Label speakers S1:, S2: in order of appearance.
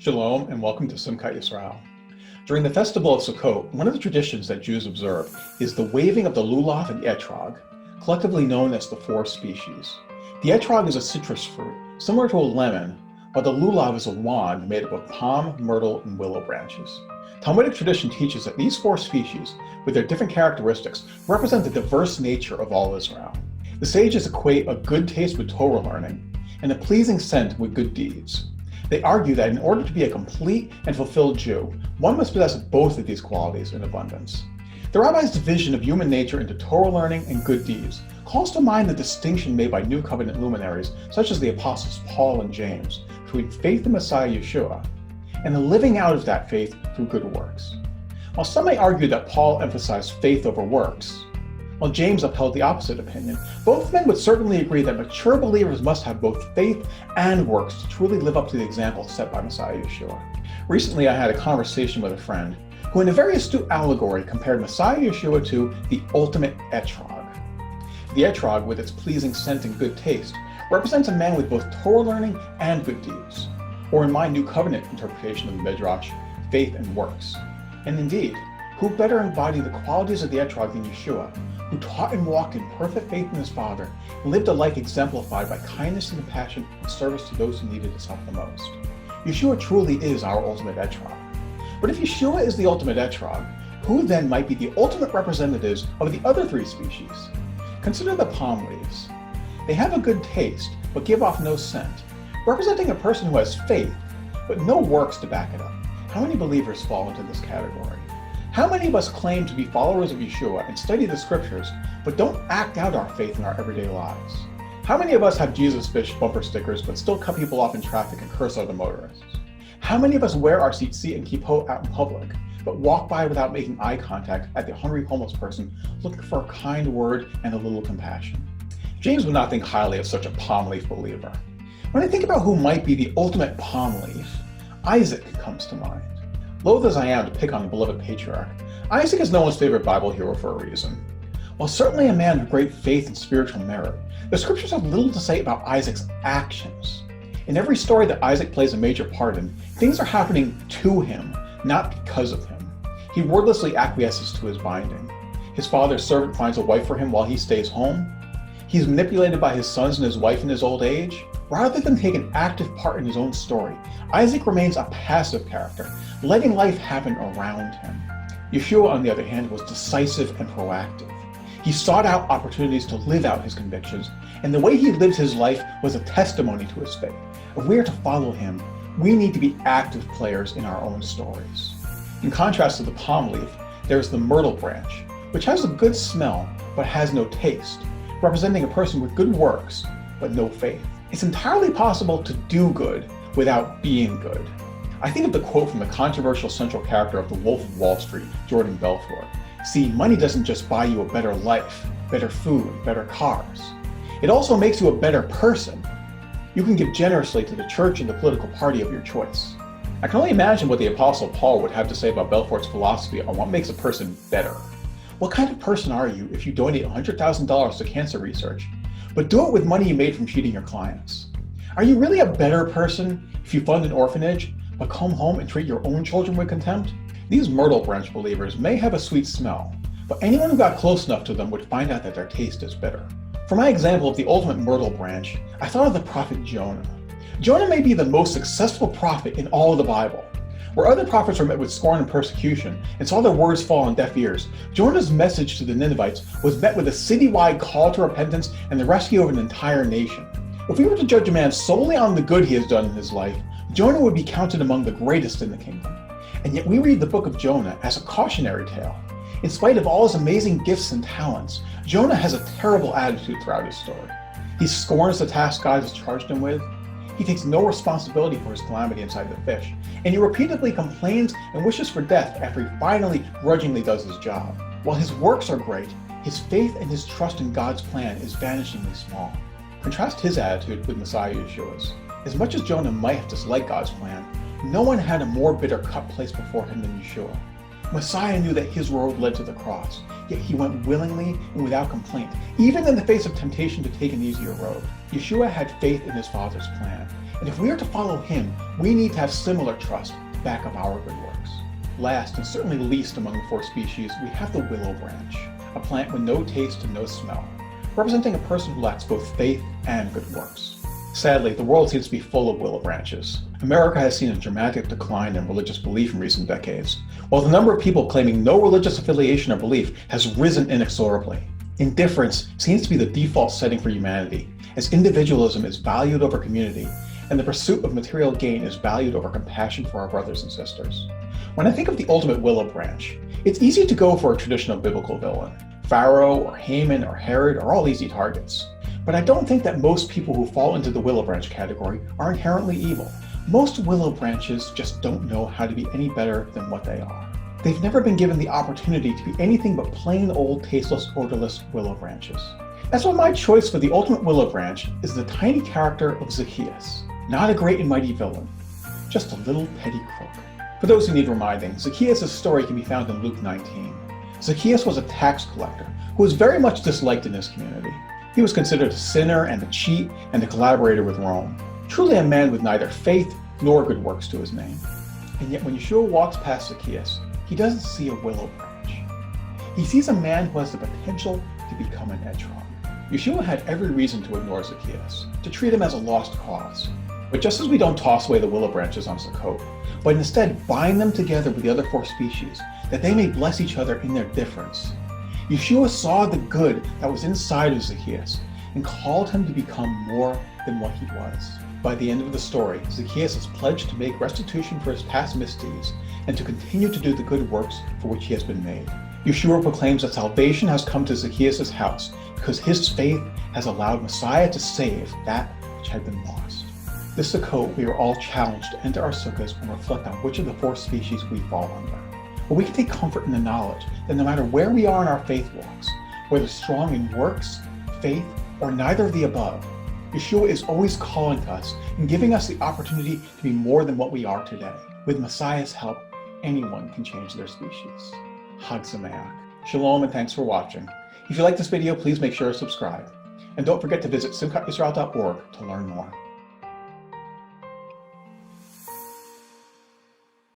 S1: Shalom and welcome to Simchat Yisrael. During the festival of Sukkot, one of the traditions that Jews observe is the waving of the Lulav and Etrog, collectively known as the four species. The Etrog is a citrus fruit, similar to a lemon, while the Lulav is a wand made up of palm, myrtle, and willow branches. Talmudic tradition teaches that these four species, with their different characteristics, represent the diverse nature of all Israel. The sages equate a good taste with Torah learning and a pleasing scent with good deeds. They argue that in order to be a complete and fulfilled Jew, one must possess both of these qualities in abundance. The Rabbis' division of human nature into Torah learning and good deeds calls to mind the distinction made by New Covenant luminaries such as the apostles Paul and James between faith in Messiah Yeshua and the living out of that faith through good works. While some may argue that Paul emphasized faith over works, while James upheld the opposite opinion, both men would certainly agree that mature believers must have both faith and works to truly live up to the example set by Messiah Yeshua. Recently, I had a conversation with a friend who, in a very astute allegory, compared Messiah Yeshua to the ultimate Etrog. The Etrog, with its pleasing scent and good taste, represents a man with both Torah learning and good deeds, or in my New Covenant interpretation of the Midrash, faith and works. And indeed, who better embodied the qualities of the Etrog than Yeshua, who taught and walked in perfect faith in his Father, and lived a life exemplified by kindness and compassion and service to those who needed his help the most. Yeshua truly is our ultimate Etrog. But if Yeshua is the ultimate Etrog, who then might be the ultimate representatives of the other three species? Consider the palm leaves. They have a good taste, but give off no scent, representing a person who has faith, but no works to back it up. How many believers fall into this category? How many of us claim to be followers of Yeshua and study the scriptures, but don't act out our faith in our everyday lives? How many of us have Jesus fish bumper stickers, but still cut people off in traffic and curse other motorists? How many of us wear our tzitzit and kippot out in public, but walk by without making eye contact at the hungry homeless person, looking for a kind word and a little compassion? James would not think highly of such a palm leaf believer. When I think about who might be the ultimate palm leaf, Isaac comes to mind. Loath as I am to pick on the beloved patriarch, Isaac is no one's favorite Bible hero for a reason. While certainly a man of great faith and spiritual merit, the scriptures have little to say about Isaac's actions. In every story that Isaac plays a major part in, things are happening to him, not because of him. He wordlessly acquiesces to his binding. His father's servant finds a wife for him while he stays home. He's manipulated by his sons and his wife in his old age. Rather than take an active part in his own story, Isaac remains a passive character, letting life happen around him. Yeshua, on the other hand, was decisive and proactive. He sought out opportunities to live out his convictions, and the way he lived his life was a testimony to his faith. If we are to follow him, we need to be active players in our own stories. In contrast to the palm leaf, there is the myrtle branch, which has a good smell but has no taste, representing a person with good works but no faith. It's entirely possible to do good without being good. I think of the quote from the controversial central character of The Wolf of Wall Street, Jordan Belfort. See, money doesn't just buy you a better life, better food, better cars. It also makes you a better person. You can give generously to the church and the political party of your choice. I can only imagine what the Apostle Paul would have to say about Belfort's philosophy on what makes a person better. What kind of person are you if you donate $100,000 to cancer research, but do it with money you made from cheating your clients? Are you really a better person if you fund an orphanage, but come home and treat your own children with contempt? These myrtle branch believers may have a sweet smell, but anyone who got close enough to them would find out that their taste is bitter. For my example of the ultimate myrtle branch, I thought of the prophet Jonah. Jonah may be the most successful prophet in all of the Bible. Where other prophets were met with scorn and persecution and saw their words fall on deaf ears, Jonah's message to the Ninevites was met with a citywide call to repentance and the rescue of an entire nation. If we were to judge a man solely on the good he has done in his life, Jonah would be counted among the greatest in the kingdom. And yet we read the book of Jonah as a cautionary tale. In spite of all his amazing gifts and talents, Jonah has a terrible attitude throughout his story. He scorns the task God has charged him with. He takes no responsibility for his calamity inside the fish, and he repeatedly complains and wishes for death after he finally grudgingly does his job. While his works are great, his faith and his trust in God's plan is vanishingly small. Contrast his attitude with Messiah Yeshua's. As much as Jonah might have disliked God's plan, no one had a more bitter cut placed before him than Yeshua. Messiah knew that his road led to the cross, yet he went willingly and without complaint, even in the face of temptation to take an easier road. Yeshua had faith in his Father's plan, and if we are to follow him, we need to have similar trust back up our good works. Last, and certainly least among the four species, we have the willow branch, a plant with no taste and no smell, representing a person who lacks both faith and good works. Sadly, the world seems to be full of willow branches. America has seen a dramatic decline in religious belief in recent decades, while the number of people claiming no religious affiliation or belief has risen inexorably. Indifference seems to be the default setting for humanity, as individualism is valued over community, and the pursuit of material gain is valued over compassion for our brothers and sisters. When I think of the ultimate willow branch, it's easy to go for a traditional biblical villain. Pharaoh or Haman or Herod are all easy targets. But I don't think that most people who fall into the willow branch category are inherently evil. Most willow branches just don't know how to be any better than what they are. They've never been given the opportunity to be anything but plain old, tasteless, odorless willow branches. That's why my choice for the ultimate willow branch is the tiny character of Zacchaeus. Not a great and mighty villain, just a little petty crook. For those who need reminding, Zacchaeus' story can be found in Luke 19. Zacchaeus was a tax collector who was very much disliked in his community. He was considered a sinner and a cheat and a collaborator with Rome. Truly a man with neither faith nor good works to his name. And yet when Yeshua walks past Zacchaeus, he doesn't see a willow branch. He sees a man who has the potential to become an Etrog. Yeshua had every reason to ignore Zacchaeus, to treat him as a lost cause. But just as we don't toss away the willow branches on Sukkot, but instead bind them together with the other four species, that they may bless each other in their difference, Yeshua saw the good that was inside of Zacchaeus and called him to become more than what he was. By the end of the story, Zacchaeus is pledged to make restitution for his past misdeeds and to continue to do the good works for which he has been made. Yeshua proclaims that salvation has come to Zacchaeus' house because his faith has allowed Messiah to save that which had been lost. This Sukkot, we are all challenged to enter our sukkahs and reflect on which of the four species we fall under. But we can take comfort in the knowledge that no matter where we are in our faith walks, whether strong in works, faith, or neither of the above, Yeshua is always calling to us and giving us the opportunity to be more than what we are today. With Messiah's help, anyone can change their species. Chag Sameach. Shalom and thanks for watching. If you like this video, please make sure to subscribe. And don't forget to visit simchatyisrael.org to learn more.